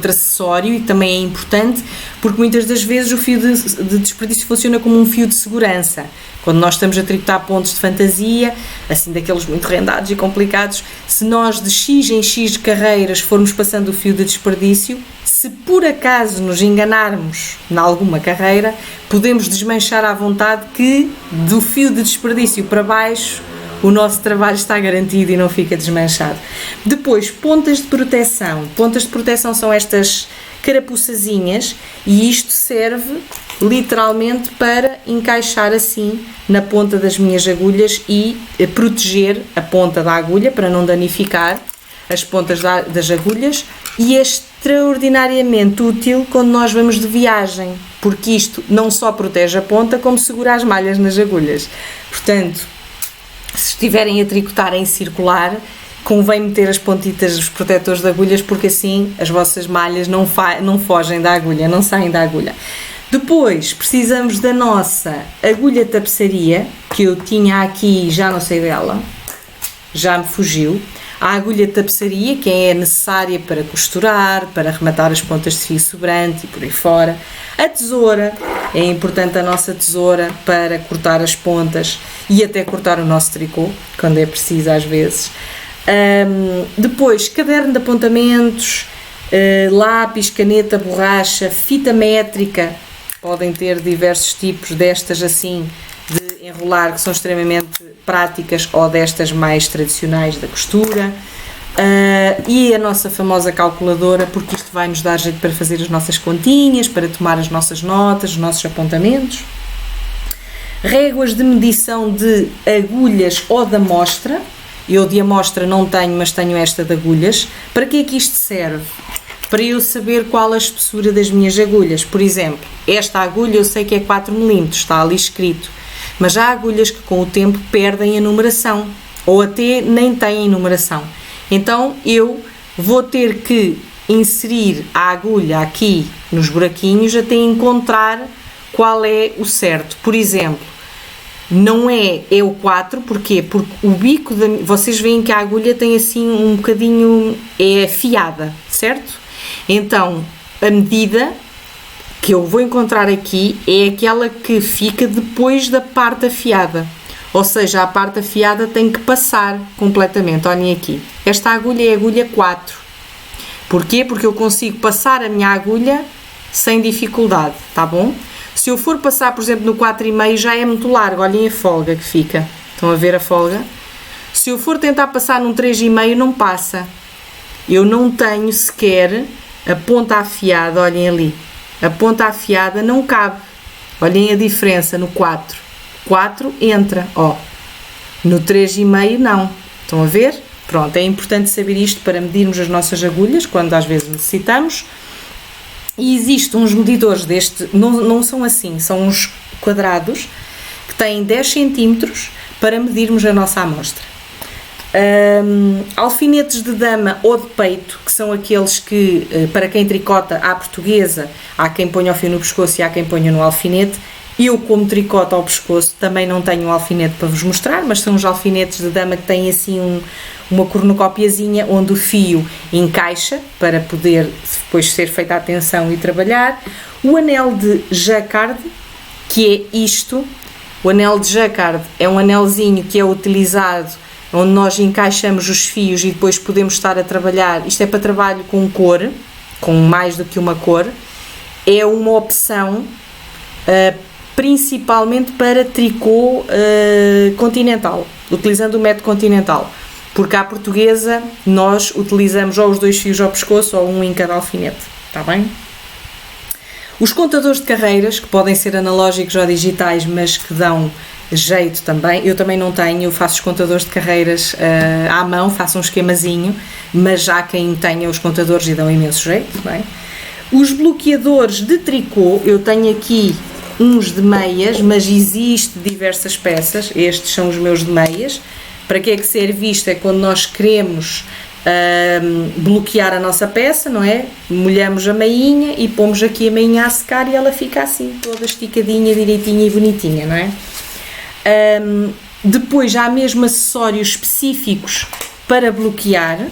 acessório e também é importante, porque muitas das vezes o fio de desperdício funciona como um fio de segurança. Quando nós estamos a tricotar pontos de fantasia, assim daqueles muito rendados e complicados, se nós de X em X carreiras formos passando o fio de desperdício, se por acaso nos enganarmos em alguma carreira, podemos desmanchar à vontade que do fio de desperdício para baixo o nosso trabalho está garantido e não fica desmanchado. Depois, pontas de proteção. Pontas de proteção são estas carapuçazinhas e isto serve literalmente para encaixar assim na ponta das minhas agulhas e proteger a ponta da agulha para não danificar as pontas das agulhas, e é extraordinariamente útil quando nós vamos de viagem, porque isto não só protege a ponta como segura as malhas nas agulhas. Portanto, se estiverem a tricotar em circular, convém meter as pontitas dos protetores de agulhas, porque assim as vossas malhas não fogem da agulha, não saem da agulha. Depois precisamos da nossa agulha tapeçaria, que eu tinha aqui, já não sei dela, já me fugiu. A agulha tapeçaria, que é necessária para costurar, para arrematar as pontas de fio sobrante e por aí fora. A tesoura, é importante a nossa tesoura para cortar as pontas e até cortar o nosso tricô, quando é preciso às vezes. Depois, caderno de apontamentos, lápis, caneta, borracha, fita métrica, podem ter diversos tipos destas assim, de enrolar, que são extremamente práticas, ou destas mais tradicionais da costura, e a nossa famosa calculadora, porque isto vai nos dar jeito para fazer as nossas continhas, para tomar as nossas notas, os nossos apontamentos. Réguas de medição de agulhas ou de amostra. Eu de amostra não tenho, mas tenho esta de agulhas. Para que é que isto serve? Para eu saber qual a espessura das minhas agulhas. Por exemplo, esta agulha eu sei que é 4 mm, está ali escrito. Mas há agulhas que com o tempo perdem a numeração, ou até nem têm numeração. Então eu vou ter que inserir a agulha aqui nos buraquinhos até encontrar qual é o certo. Por exemplo, não é o 4, porquê? Porque o bico, vocês veem que a agulha tem assim um bocadinho, é afiada, certo? Então, a medida que eu vou encontrar aqui é aquela que fica depois da parte afiada, ou seja, a parte afiada tem que passar completamente. Olhem aqui, esta agulha é a agulha 4, porquê? Porque eu consigo passar a minha agulha sem dificuldade, tá bom? Se eu for passar, por exemplo, no 4,5 já é muito largo, olhem a folga que fica, estão a ver a folga? Se eu for tentar passar num 3,5 não passa, eu não tenho sequer a ponta afiada, olhem ali. A ponta afiada não cabe. Olhem a diferença no 4. 4 entra, ó. No 3,5 não. Estão a ver? Pronto, é importante saber isto para medirmos as nossas agulhas, quando às vezes necessitamos. E existem uns medidores deste, não são assim, são uns quadrados, que têm 10 cm para medirmos a nossa amostra. Alfinetes de dama ou de peito, que são aqueles que, para quem tricota à portuguesa, há quem ponha o fio no pescoço e há quem ponha no alfinete. Eu, como tricota ao pescoço, também não tenho um alfinete para vos mostrar, mas são os alfinetes de dama que têm assim uma cornucópiazinha onde o fio encaixa para poder depois ser feita a tensão e trabalhar. O anel de jacquard, que é isto. O anel de jacquard é um anelzinho que é utilizado onde nós encaixamos os fios e depois podemos estar a trabalhar. Isto é para trabalho com cor, com mais do que uma cor. É uma opção principalmente para tricô continental, utilizando o método continental, porque à portuguesa nós utilizamos ou os 2 fios ao pescoço ou um em cada alfinete, está bem? Os contadores de carreiras, que podem ser analógicos ou digitais, mas que dão jeito também. Eu também não tenho, eu faço os contadores de carreiras à mão, faço um esquemazinho, mas já quem tenha os contadores e dão imenso jeito, não é? Os bloqueadores de tricô, eu tenho aqui uns de meias, mas existe diversas peças. Estes são os meus de meias. Para que é que serve isto? É quando nós queremos bloquear a nossa peça, não é? Molhamos a meinha e pomos aqui a meinha a secar e ela fica assim, toda esticadinha, direitinha e bonitinha, não é? Depois há mesmo acessórios específicos para bloquear.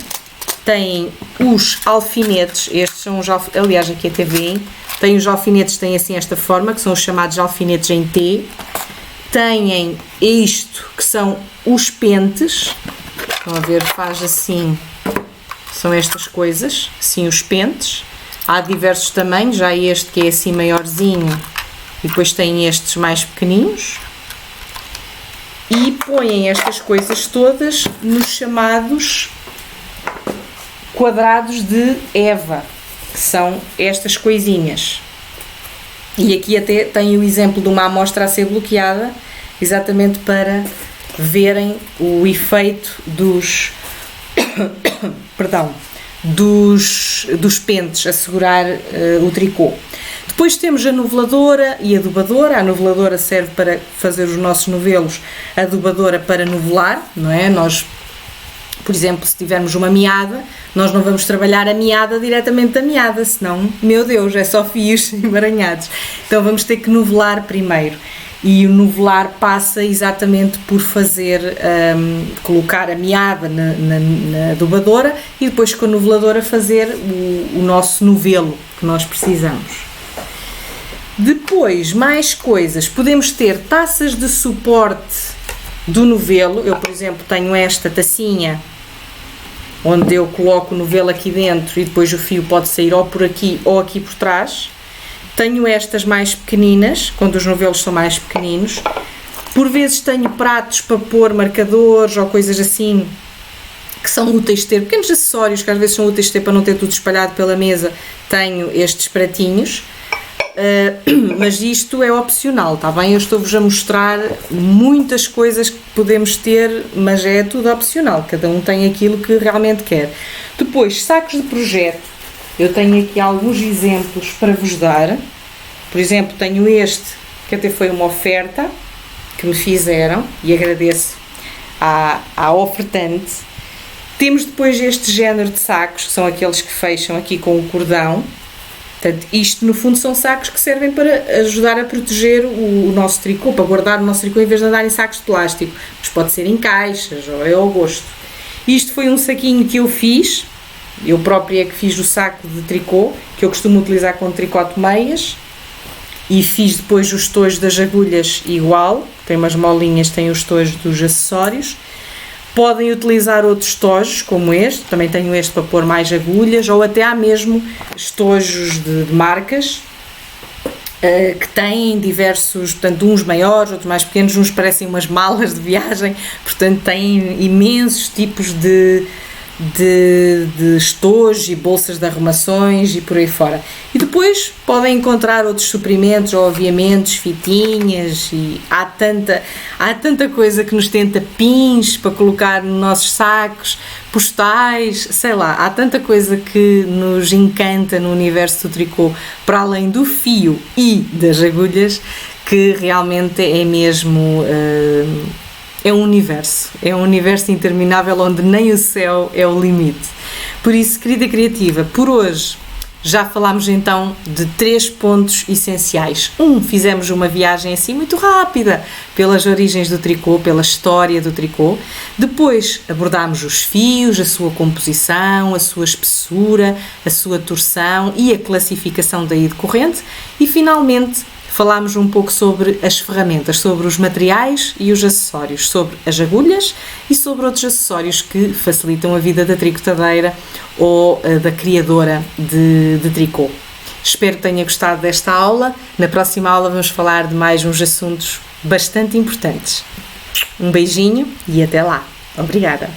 Tem os alfinetes, estes são os alfinetes, aliás aqui até vêem, tem os alfinetes, têm assim esta forma, que são os chamados alfinetes em T. Têm isto, que são os pentes, estão a ver, faz assim, são estas coisas, assim os pentes. Há diversos tamanhos, já este que é assim maiorzinho, e depois tem estes mais pequeninos. E põem estas coisas todas nos chamados quadrados de Eva, que são estas coisinhas. E aqui até tem o exemplo de uma amostra a ser bloqueada, exatamente para verem o efeito dos dos pentes a segurar o tricô. Depois temos a noveladora e a adubadora. A noveladora serve para fazer os nossos novelos, a adubadora para novelar, não é? Nós, por exemplo, se tivermos uma meada, nós não vamos trabalhar a meada diretamente da meada, senão, meu Deus, é só fios emaranhados. Então vamos ter que novelar primeiro. E o novelar passa exatamente por fazer, colocar a meada na adubadora e depois com a noveladora fazer o nosso novelo que nós precisamos. Depois, mais coisas, podemos ter taças de suporte do novelo. Eu, por exemplo, tenho esta tacinha onde eu coloco o novelo aqui dentro e depois o fio pode sair ou por aqui ou aqui por trás. Tenho estas mais pequeninas, quando os novelos são mais pequeninos. Por vezes tenho pratos para pôr marcadores ou coisas assim que são úteis de ter, pequenos acessórios que às vezes são úteis de ter para não ter tudo espalhado pela mesa. Tenho estes pratinhos. Mas isto é opcional, está bem? Eu estou-vos a mostrar muitas coisas que podemos ter, mas é tudo opcional, cada um tem aquilo que realmente quer. Depois, sacos de projeto, eu tenho aqui alguns exemplos para vos dar. Por exemplo, tenho este, que até foi uma oferta que me fizeram, e agradeço à ofertante. Temos depois este género de sacos, que são aqueles que fecham aqui com o cordão. Portanto, isto no fundo são sacos que servem para ajudar a proteger o nosso tricô, para guardar o nosso tricô em vez de andar em sacos de plástico, mas pode ser em caixas, ou é ao gosto. Isto foi um saquinho que eu fiz, eu própria é que fiz o saco de tricô, que eu costumo utilizar com tricote meias, e fiz depois os tojos das agulhas igual, tem umas molinhas, tem os tojos dos acessórios. Podem utilizar outros tojos, como este, também tenho este para pôr mais agulhas, ou até há mesmo estojos de marcas que têm diversos, portanto, uns maiores, outros mais pequenos, uns parecem umas malas de viagem, portanto, têm imensos tipos de estojos e bolsas de arrumações e por aí fora. E depois podem encontrar outros suprimentos ou aviamentos, fitinhas, e há tanta coisa que nos tenta, pins para colocar nos nossos sacos, postais, sei lá, há tanta coisa que nos encanta no universo do tricô, para além do fio e das agulhas, que realmente é mesmo... é um universo interminável onde nem o céu é o limite. Por isso, querida criativa, por hoje Já falámos então de 3 pontos essenciais. Fizemos uma viagem assim muito rápida pelas origens do tricô, pela história do tricô. Depois abordámos os fios, a sua composição, a sua espessura, a sua torção e a classificação daí decorrente. E finalmente falámos um pouco sobre as ferramentas, sobre os materiais e os acessórios, sobre as agulhas e sobre outros acessórios que facilitam a vida da tricotadeira ou da criadora de tricô. Espero que tenha gostado desta aula. Na próxima aula vamos falar de mais uns assuntos bastante importantes. Um beijinho e até lá. Obrigada!